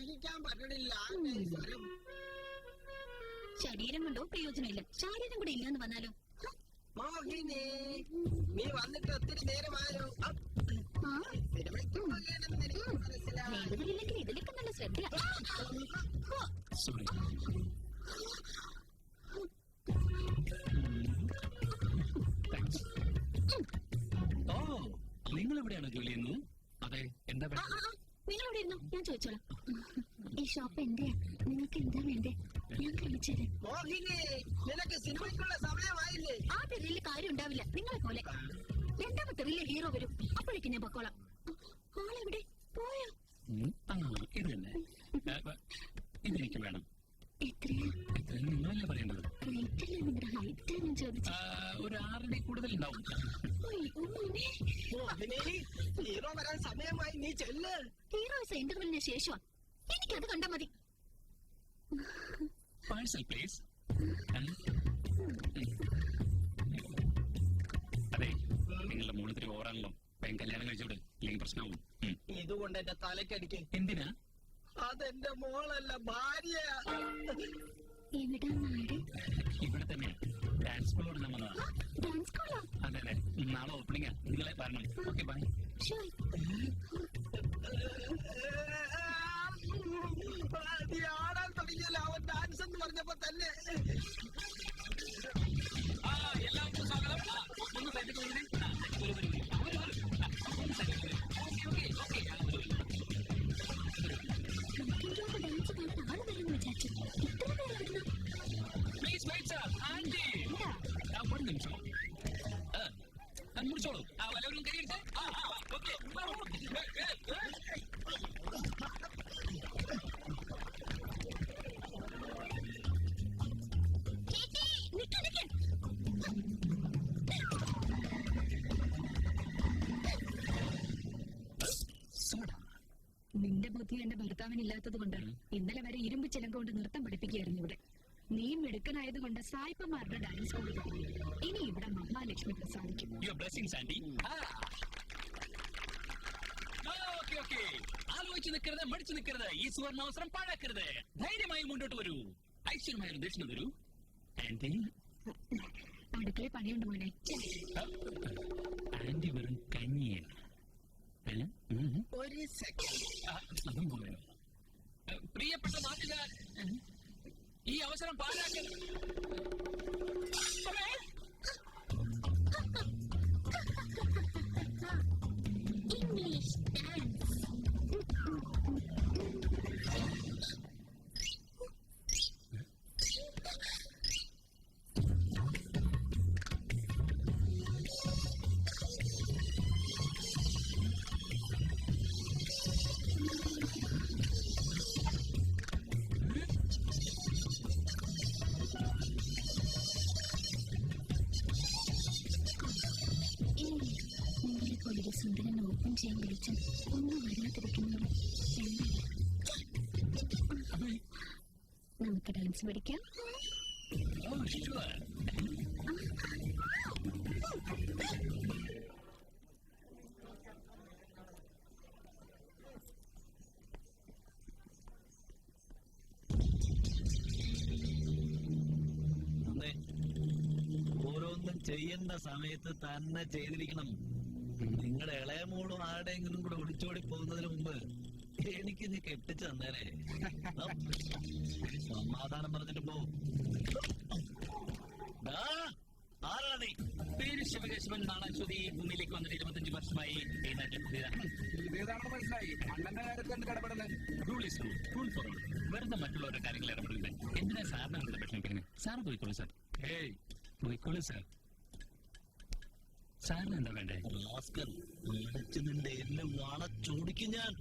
സഹിക്കാൻ പറ്റണില്ല. ശരീരം കൊണ്ടോ പ്രയോജനമില്ല, ശരീരം കൂടെ ഇല്ലാന്ന് വന്നാലോ? മോഹിനി, നീ വന്നിട്ട് ഒത്തിരി നേരമായോ? വേണ്ടതില്ലെങ്കിൽ ഇതിലേക്ക് നല്ല ശ്രദ്ധ. നിങ്ങൾ എവിടെയാണ് ജോലി ചെയ്യുന്നത്? അതെ, എന്താ നിങ്ങളവിടെ ഇരുന്നു, ഞാൻ ചോദിച്ചോളാം. ഈ ഷോപ്പ് എന്റെയാ, നിങ്ങൾക്ക് എന്താ വേണ്ടേ? ഞാൻ കാണിച്ചുതരാം. മോഹിനി, നിനക്ക് സിനിമയ്ക്കുള്ള സമയമായില്ലേ? ആ തെറിയിൽ കാര്യം ഉണ്ടാവില്ല, നിങ്ങളെ പോലെ. രണ്ടാമത്തെ തെറിയിലെ ഹീറോ വരും, അപ്പോഴേക്കും ഞാൻ പൊക്കോളാം. ആളെവിടെ പോയോ? ഇത് തന്നെ, ഇതെനിക്ക് വേണം. എത്രയാ? നിങ്ങളല്ലേ പറയേണ്ടത്? റേറ്റല്ലേ നിങ്ങളുടെ ഹൈറ്റാ ഞാൻ ചോദിച്ചു. ഒരു 6 അടി കൂടുതൽ ഉണ്ടാവും. ഹീറോ വരാൻ സമയമായി, നീ ചെല്ല്. ഹീറോസ് ഇന്റർവെല്ലിന് ശേഷമാ, എനിക്കത് കണ്ടാ മതി. Parcel please. അതെ, നിങ്ങളുടെ മൂളത്തിരി ഓവറാണല്ലോ. കല്യാണം കഴിച്ചോട്, ഇല്ലെങ്കിൽ പ്രശ്നമാവും. ഇതുകൊണ്ട് എന്റെ തലക്കടിക്ക്. എന്തിനാ? അതെന്റെ മോളല്ല, ഭാര്യ. എവിടെ നാട്? ഇവിടെ തന്നെ ഡാൻസ് സ്കൂളോട് നമ്മൾ. അതെ അതെ, നാളെ ഓപ്പണിംഗാ, നിങ്ങളെ പറഞ്ഞു. Okay, bye. നീ ആടാൻ തുടങ്ങിയല്ലോ, അവൻ ഡാൻസ് എന്ന് പറഞ്ഞപ്പോ തന്നെ. എല്ലാവർക്കും സ്വാഗതം. ഒന്ന് സൈഡിൽ ഒരു നിമിഷം മുടിച്ചോളൂ. എല്ലാവരും കൈയെടുത്ത്. നിന്റെ ബുദ്ധി എന്റെ ഭർത്താവിനില്ലാത്തത് കൊണ്ട് ഇന്നലെ വരെ ഇരുമ്പ് ചിലങ്ക കൊണ്ട് നൃത്തം പഠിപ്പിക്കുകയായിരുന്നു ഇവിടെ. നീ മിടുക്കനായത് കൊണ്ട് സായിപ്പന്മാരുടെ ഡാൻസ് സ്കൂളിൽ തുടങ്ങി. ഇനി ഇവിടെ മഹാലക്ഷ്മി പ്രസാദിക്കും. ആലോചിച്ച് നിൽക്കരുത്, മടിച്ചു നിൽക്കരുത്, ഈ സുവർണാവസരം പാഴാക്കരുത്. ധൈര്യമായി മുന്നോട്ട് വരൂ. ഐശ്വര്യമായ ഒരു ദക്ഷിണ തരൂ. ആന്റി, അടുക്കളയിൽ പണിയുണ്ട് മോനെ. ആന്റി വെറും കഞ്ഞിയാണ്. ഒരു സെക്കൻഡ്. അതും പോയോ? പ്രിയപ്പെട്ട നാട്ടുകാർ, ഈ അവസരം പാഴാക്കരുത്. English dance. ഒരു സുന്ദരൻ ഓപ്പൺ ചെയ്യാൻ വിളിച്ച ഒന്നും വരാതിരിക്കുന്നത് നമുക്ക് ഡാൻസ് പഠിക്കാം. ഓരോന്നും ചെയ്യേണ്ട സമയത്ത് തന്നെ ചെയ്തിരിക്കണം. നിങ്ങളുടെ ഇളയ മോളും ആരുടെയെങ്കിലും കൂടെ ഒളിച്ചോടി പോകുന്നതിന് മുമ്പ് എനിക്ക് നീ കെട്ടിച്ചു തന്നേനെ. സമാധാനം പറഞ്ഞിട്ട് പോ. ആരാണ് നീ? പേര് ശിവകേശവൻ. നാണാശ്വതി. ഭൂമിയിലേക്ക് വന്നിട്ട് 25 വർഷമായി. മനസ്സിലായി. അണ്ണന്റെ കാര്യത്തിൽ ഇടപെടുന്നത് വെറുതെ മറ്റുള്ളവരുടെ കാര്യങ്ങൾ ഇടപെടുന്നത് എന്തിനാ സാറിന് എന്തിനാ വിഷമിക്കുന്നത്? സാറ് പോയിക്കോളൂ സാർ. പോയിക്കോളൂ സാർ. സാറിന് എന്താ വേണ്ടേ? നിന്റെ എല്ലാം വളച്ചോടിക്കും ഞാൻ.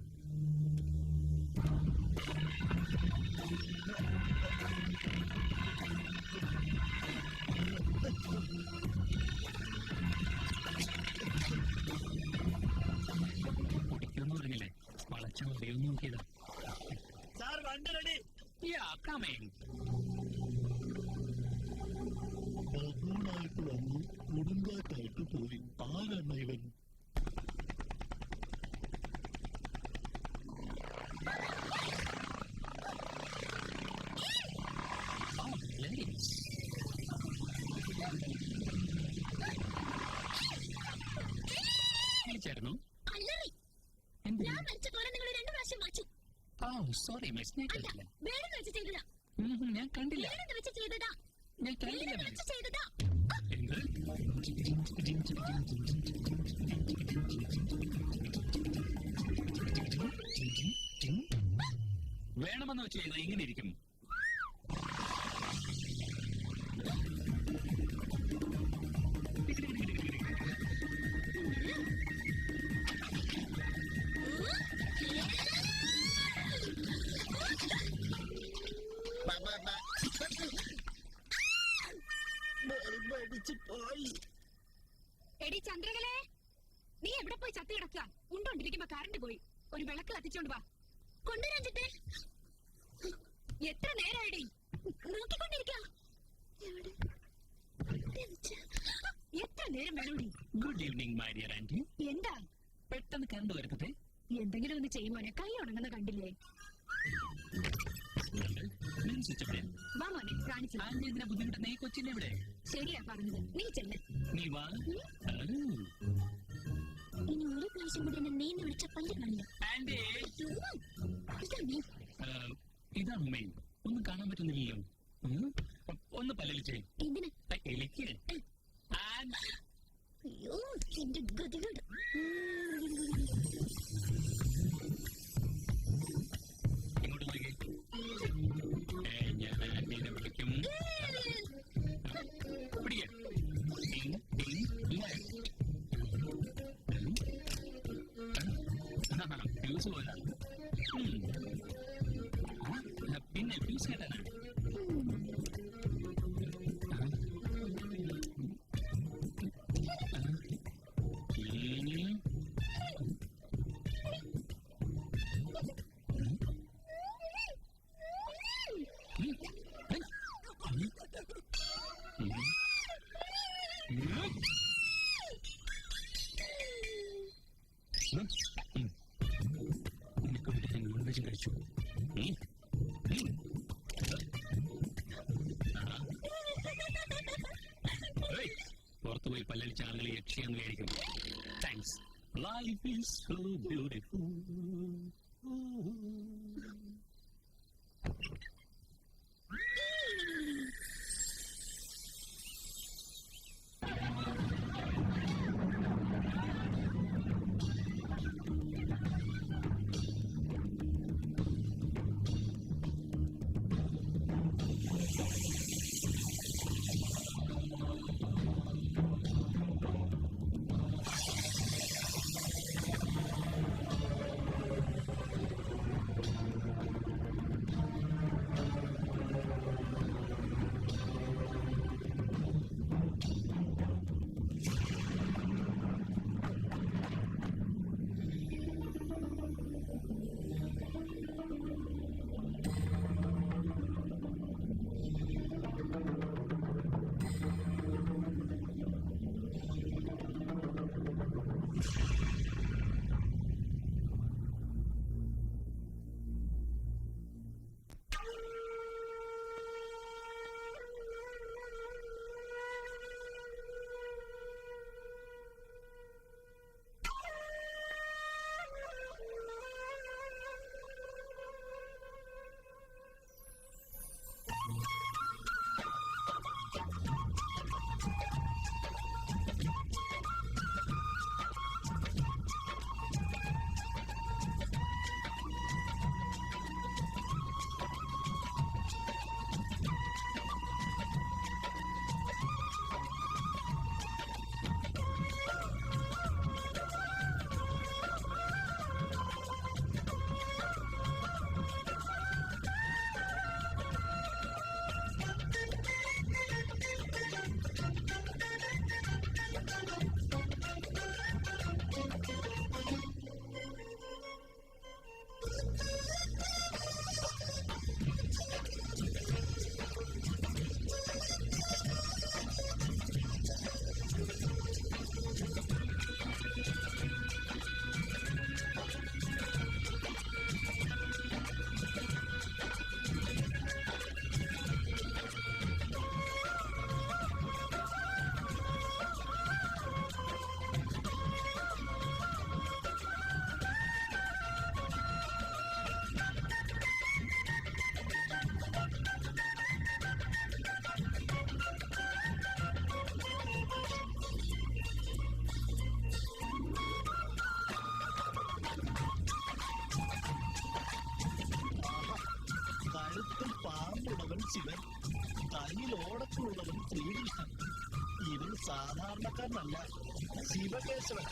കുടിക്കുമെന്ന് പറഞ്ഞില്ലേ, വളച്ച മതിയൊന്നും നോക്കിയതാ. സാർ വണ്ടി റെഡി. ബഹുളായിട്ട് വന്നു, കൊടുങ്കാറ്റായിട്ട് പോയി. ആരാണ് ഇവൻ? ഞാൻ മരിച്ച പോലെ നിങ്ങൾ 2 പ്രാവശ്യം മരിച്ചു. സോറി മിസ്, ഞാൻ കണ്ടില്ല. വേണമെന്ന് വെച്ച് ചെയ്തതാ. ഞാൻ കണ്ടില്ല. വേണമെന്ന് വെച്ച് ചെയ്തതാ. ഞാൻ കണ്ടില്ല വേണമെന്ന് വെച്ച് ചെയ്തതാ. എന്ത്? വേണമെന്ന് വെച്ച് ചെയ്താൽ ഇങ്ങനെ ഇരിക്കും. പോയി. എടി ചന്ദ്രകലേ, നീ എവിടെ പോയി ചത്തി കിടക്കുക? ഉണ്ടോണ്ടിരിക്കുമ്പോ കറണ്ട് പോയി. ഒരു വിളക്ക് കത്തിച്ചോണ്ട് വാ. കൊണ്ടുവരാഞ്ചിട്ടെ. എത്ര നേരമായിടി നോക്കിക്കൊണ്ടിരിക്ക? എത്ര നേരം വേണോടി? Good evening my dear aunty. എന്താ പെട്ടെന്ന് കണ്ടു വരുത്തട്ടെ. എന്തെങ്കിലും ഒന്ന് ചെയ്യുമോനെ? കൈ ഉണങ്ങുന്ന കണ്ടില്ലേ? വാ മോനെ, കാണിച്ചു. ആന്റി എന്തിനാ ബുദ്ധിമുട്ട്? നീ കൊച്ചിന്റെ ഇവിടെ. ശരിയാ പറഞ്ഞത്, നീ ചെല്ല്. നീ വാ. ഇനി ഒരു പ്രാവശ്യം കൂടി എന്നെ നീന്ന് വിളിച്ച പല്ല് കാണില്ല. ആന്റി, ഇതാ ഇതാണ് മെയിൻ. ഒന്നും കാണാൻ പറ്റുന്നില്ലല്ലോ. ഒന്ന് പല്ലിച്ചേ. എന്തിന്? എലിക്ക്. അയ്യോ, എന്റെ ഗതികേട്. ഇങ്ങോട്ട് നോക്കി. ഞാൻ ആന്റീനെ വിളിക്കും. പിടിക്കാം. ഫ്യൂസ് പോയതാണ്. പിന്നെ ഫ്യൂസ് കേട്ടാണ്. കഴിച്ചു. പുറത്തു പോയി പല്ലടിച്ച ആളുകളെ യക്ഷിയെന്ന് വിചാരിക്കും. Thanks. Life is so beautiful. സാധാരണക്കാരനല്ല, ശിവകേശവൻ.